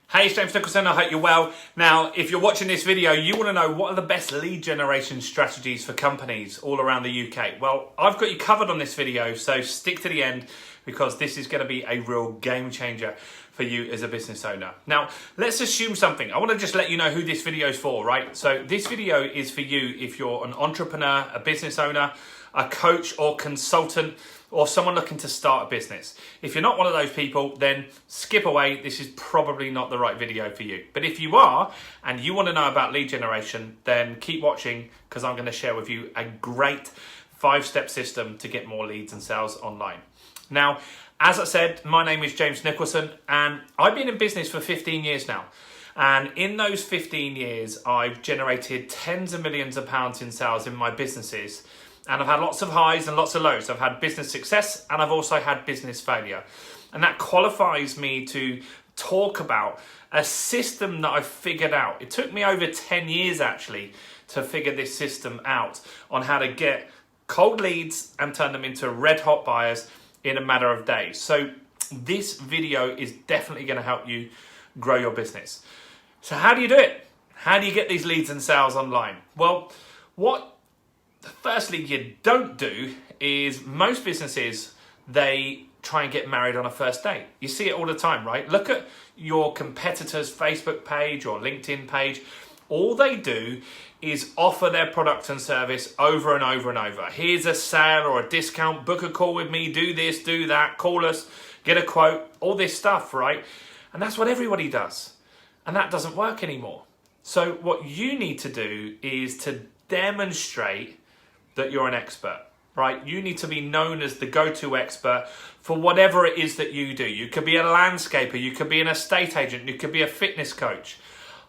Hey, it's James Nicholson. I hope you're well. Now, if you're watching this video, you want to know what are the best lead generation strategies for companies all around the UK. Well, I've got you covered on this video, so stick to the end because this is going to be a real game changer for you as a business owner. Now, let's assume something. I want to just let you know who this video is for, right? So this video is for you if you're an entrepreneur, a business owner, a coach or consultant, or someone looking to start a business. If you're not one of those people, then skip away. This is probably not the right video for you. But if you are, and you want to know about lead generation, then keep watching because I'm going to share with you a great 5-step system to get more leads and sales online. Now, as I said, my name is James Nicholson, and I've been in business for 15 years now. And in those 15 years, I've generated tens of millions of pounds in sales in my businesses. And I've had lots of highs and lots of lows. I've had business success and I've also had business failure. And that qualifies me to talk about a system that I've figured out. It took me over 10 years actually to figure this system out on how to get cold leads and turn them into red hot buyers in a matter of days. So this video is definitely going to help you grow your business. So how do you do it? How do you get these leads and sales online? Well, firstly, you don't do is most businesses, they try and get married on a first date. You see it all the time, right? Look at your competitor's Facebook page or LinkedIn page. All they do is offer their product and service over and over and over. Here's a sale or a discount, book a call with me, do this, do that, call us, get a quote, all this stuff, right? And that's what everybody does. And that doesn't work anymore. So what you need to do is to demonstrate that you're an expert, right? You need to be known as the go-to expert for whatever it is that you do. You could be a landscaper, you could be an estate agent, you could be a fitness coach.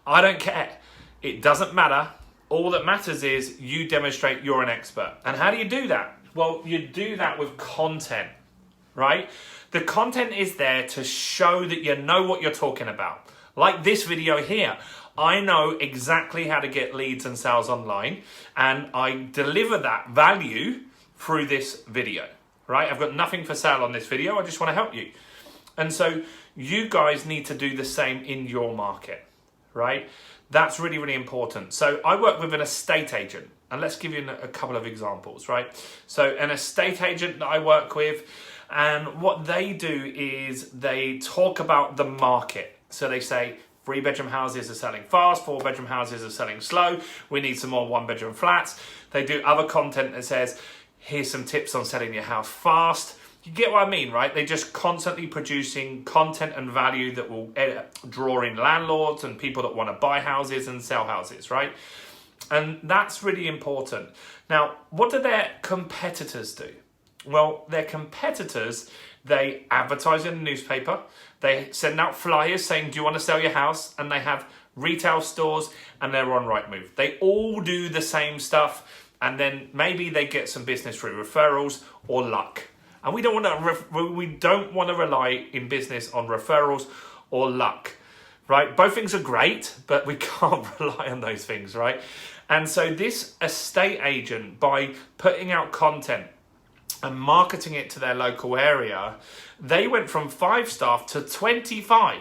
I don't care. It doesn't matter. All that matters is you demonstrate you're an expert. And how do you do that? Well, you do that with content, right? The content is there to show that you know what you're talking about. Like this video here. I know exactly how to get leads and sales online, and I deliver that value through this video, right? I've got nothing for sale on this video. I just want to help you. And so you guys need to do the same in your market, right? That's really, really important. So I work with an estate agent, and let's give you a couple of examples, right? So an estate agent that I work with, and what they do is they talk about the market. So they say, 3-bedroom houses are selling fast, 4-bedroom houses are selling slow. We need some more 1-bedroom flats. They do other content that says, here's some tips on selling your house fast. You get what I mean, right? They're just constantly producing content and value that will draw in landlords and people that want to buy houses and sell houses, right? And that's really important. Now, what do their competitors do? Well, their competitors, they advertise in the newspaper, they send out flyers saying, do you want to sell your house? And they have retail stores and they're on Rightmove. They all do the same stuff, and then maybe they get some business through referrals or luck. And we don't want to rely in business on referrals or luck, right? Both things are great, but we can't rely on those things, right? And so this estate agent, by putting out content and marketing it to their local area, they went from 5 staff to 25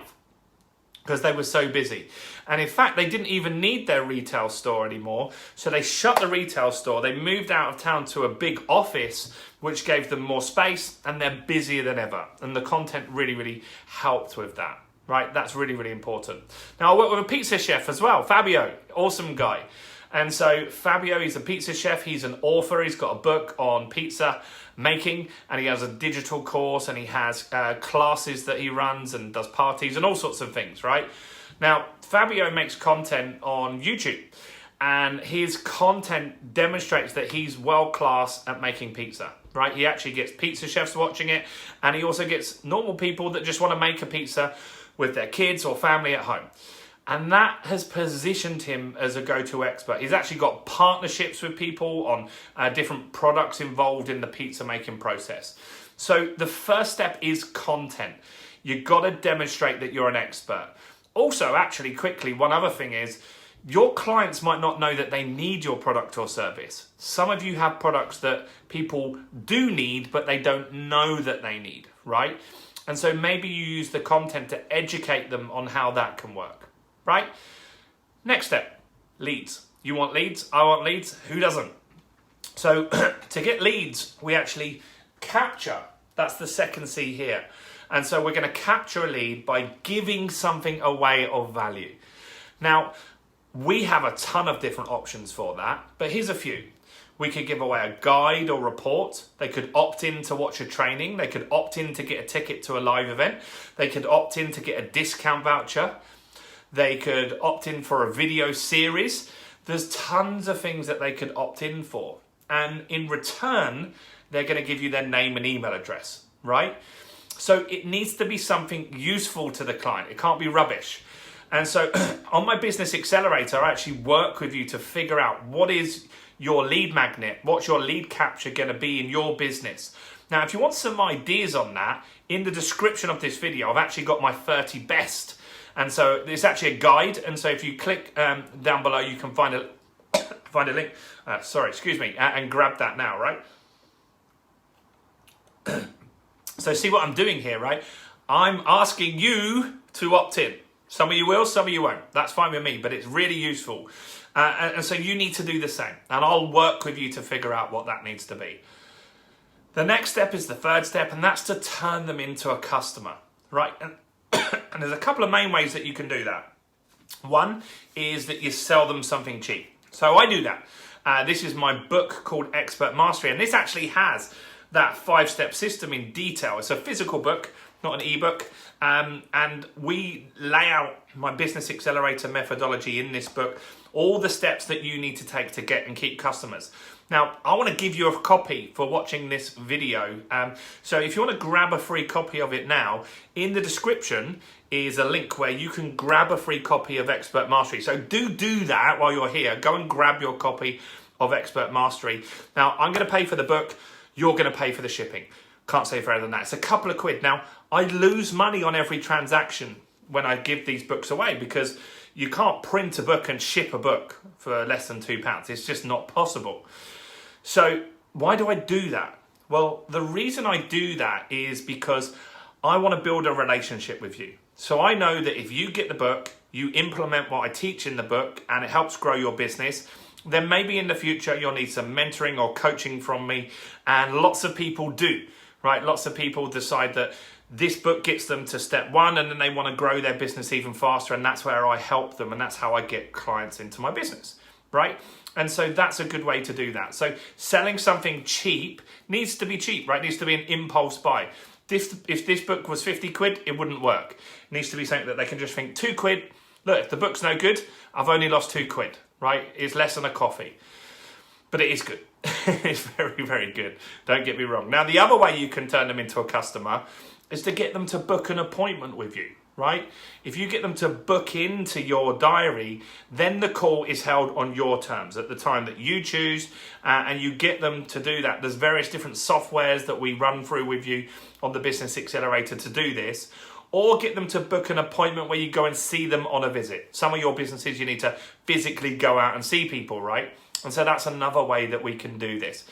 because they were so busy. And in fact, they didn't even need their retail store anymore. So they shut the retail store. They moved out of town to a big office, which gave them more space, and they're busier than ever. And the content really, really helped with that, right? That's really, really important. Now, I work with a pizza chef as well, Fabio, awesome guy. And so Fabio, he's a pizza chef, he's an author, he's got a book on pizza making, and he has a digital course, and he has classes that he runs and does parties and all sorts of things, right? Now, Fabio makes content on YouTube, and his content demonstrates that he's world-class at making pizza, right? He actually gets pizza chefs watching it, and he also gets normal people that just want to make a pizza with their kids or family at home. And that has positioned him as a go-to expert. He's actually got partnerships with people on different products involved in the pizza making process. So the first step is content. You've got to demonstrate that you're an expert. Also, actually, quickly, one other thing is your clients might not know that they need your product or service. Some of you have products that people do need, but they don't know that they need, right? And so maybe you use the content to educate them on how that can work, right? Next step, leads. You want leads? I want leads. Who doesn't? So to get leads, we actually capture. That's the second C here. And so we're going to capture a lead by giving something away of value. Now, we have a ton of different options for that, but here's a few. We could give away a guide or report. They could opt in to watch a training. They could opt in to get a ticket to a live event. They could opt in to get a discount voucher. They could opt in for a video series. There's tons of things that they could opt in for. And in return, they're going to give you their name and email address, right? So it needs to be something useful to the client. It can't be rubbish. And so on my Business Accelerator, I actually work with you to figure out what is your lead magnet, what's your lead capture going to be in your business. Now, if you want some ideas on that, in the description of this video, I've actually got my 30 best. And so it's actually a guide. And so if you click down below, you can find a link. And grab that now, right? So see what I'm doing here, right? I'm asking you to opt in. Some of you will, some of you won't. That's fine with me, but it's really useful. And so you need to do the same. And I'll work with you to figure out what that needs to be. The next step is the third step, and that's to turn them into a customer, right? And there's a couple of main ways that you can do that. One is that you sell them something cheap. So I do that. This is my book called Expert Mastery, and this actually has that 5-step system in detail. It's a physical book, not an ebook. And we lay out my Business Accelerator methodology in this book, all the steps that you need to take to get and keep customers. Now, I want to give you a copy for watching this video. So if you want to grab a free copy of it now, in the description is a link where you can grab a free copy of Expert Mastery. So do that while you're here. Go and grab your copy of Expert Mastery. Now, I'm going to pay for the book. You're going to pay for the shipping. Can't say further than that. It's a couple of quid. Now, I lose money on every transaction when I give these books away because you can't print a book and ship a book for less than £2. It's just not possible. So why do I do that? Well, the reason I do that is because I want to build a relationship with you. So I know that if you get the book, you implement what I teach in the book, and it helps grow your business, then maybe in the future you'll need some mentoring or coaching from me. And lots of people do, right? Lots of people decide that this book gets them to step one and then they want to grow their business even faster, and that's where I help them, and that's how I get clients into my business, right? And so that's a good way to do that. So selling something cheap needs to be cheap, right? It needs to be an impulse buy. If this book was 50 quid, it wouldn't work. It needs to be something that they can just think, 2 quid, look, if the book's no good, I've only lost 2 quid, right? It's less than a coffee. But it is good. It's very, very good. Don't get me wrong. Now, the other way you can turn them into a customer is to get them to book an appointment with you, right? If you get them to book into your diary, then the call is held on your terms at the time that you choose, and you get them to do that. There's various different softwares that we run through with you on the Business Accelerator to do this, or get them to book an appointment where you go and see them on a visit. Some of your businesses, you need to physically go out and see people, right? And so that's another way that we can do this,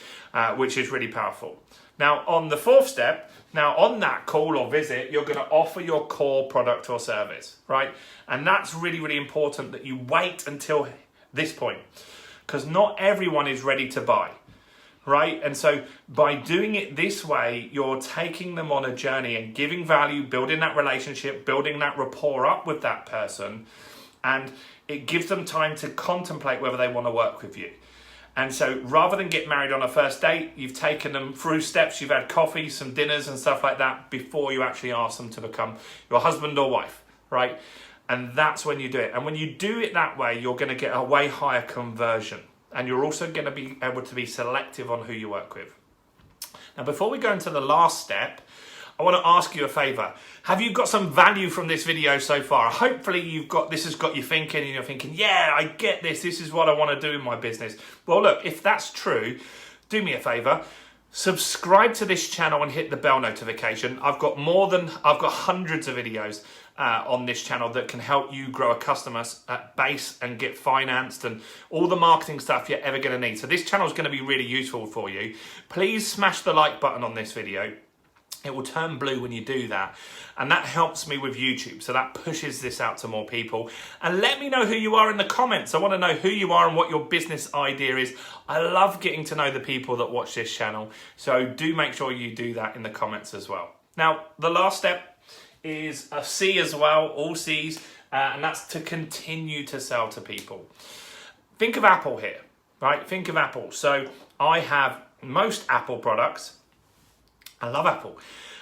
which is really powerful. Now, on the fourth step, now on that call or visit, you're going to offer your core product or service, right? And that's really, really important that you wait until this point, because not everyone is ready to buy, right? And so by doing it this way, you're taking them on a journey and giving value, building that relationship, building that rapport up with that person, and it gives them time to contemplate whether they want to work with you. And so rather than get married on a first date, you've taken them through steps, you've had coffee, some dinners and stuff like that before you actually ask them to become your husband or wife, right? And that's when you do it. And when you do it that way, you're going to get a way higher conversion. And you're also going to be able to be selective on who you work with. Now, before we go into the last step, I want to ask you a favor. Have you got some value from this video so far? Hopefully this has got you thinking, and you're thinking, yeah, I get this. This is what I want to do in my business. Well, look, if that's true, do me a favor. Subscribe to this channel and hit the bell notification. I've got hundreds of videos on this channel that can help you grow a customer base and get financed and all the marketing stuff you're ever going to need. So this channel is going to be really useful for you. Please smash the like button on this video. It will turn blue when you do that. And that helps me with YouTube. So that pushes this out to more people. And let me know who you are in the comments. I want to know who you are and what your business idea is. I love getting to know the people that watch this channel. So do make sure you do that in the comments as well. Now, the last step is a C as well, all C's. And that's to continue to sell to people. Think of Apple here, right? Think of Apple. So I have most Apple products. I love Apple.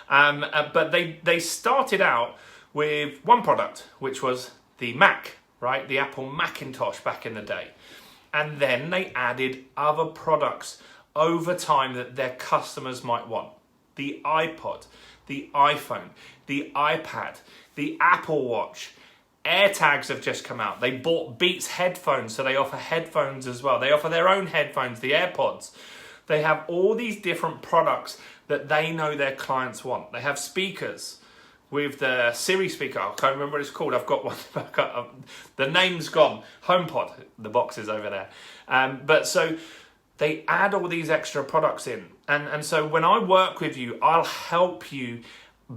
But they started out with one product, which was the Mac, right? The Apple Macintosh back in the day. And then they added other products over time that their customers might want. The iPod, the iPhone, the iPad, the Apple Watch. AirTags have just come out. They bought Beats headphones, so they offer headphones as well. They offer their own headphones, the AirPods. They have all these different products that they know their clients want. They have speakers with the Siri speaker. I can't remember what it's called. I've got one. The name's gone. HomePod. The box is over there. But so they add all these extra products in. And so when I work with you, I'll help you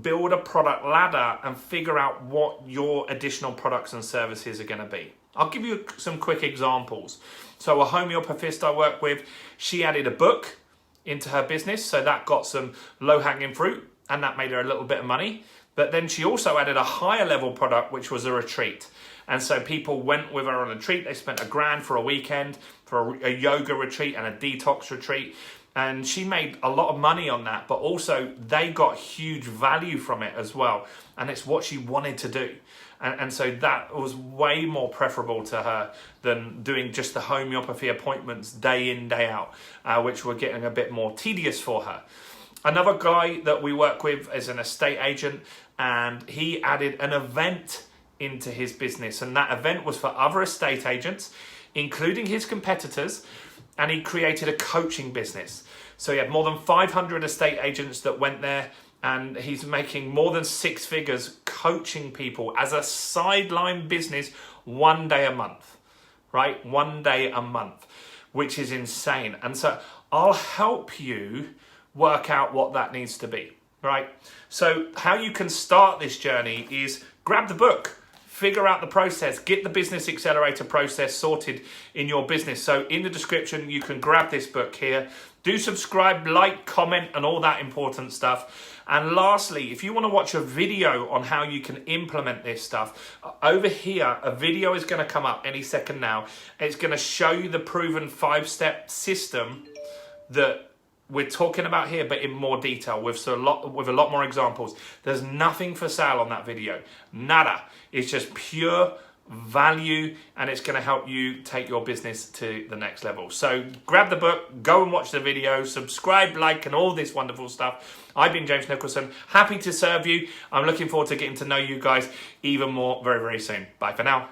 build a product ladder and figure out what your additional products and services are going to be. I'll give you some quick examples. So a homeopathist I work with, she added a book into her business, so that got some low-hanging fruit, and that made her a little bit of money. But then she also added a higher level product, which was a retreat. And so people went with her on a retreat. They spent $1,000 for a weekend, for a yoga retreat and a detox retreat. And she made a lot of money on that, but also they got huge value from it as well. And it's what she wanted to do. And so that was way more preferable to her than doing just the homeopathy appointments day in, day out, which were getting a bit more tedious for her. Another guy that we work with is an estate agent, and he added an event into his business. And that event was for other estate agents, including his competitors, and he created a coaching business. So he had more than 500 estate agents that went there, and he's making more than 6 figures coaching people as a sideline business 1 day a month, right? 1 day a month, which is insane. And so I'll help you work out what that needs to be, right? So how you can start this journey is grab the book, figure out the process, get the Business Accelerator process sorted in your business. So in the description, you can grab this book here. Do subscribe, like, comment, and all that important stuff. And lastly, if you want to watch a video on how you can implement this stuff, over here, a video is going to come up any second now. It's going to show you the proven 5-step system that we're talking about here, but in more detail with a lot more examples. There's nothing for sale on that video. Nada. It's just pure value, and it's going to help you take your business to the next level. So grab the book, go and watch the video, subscribe, like, and all this wonderful stuff. I've been James Nicholson. Happy to serve you. I'm looking forward to getting to know you guys even more very, very soon. Bye for now.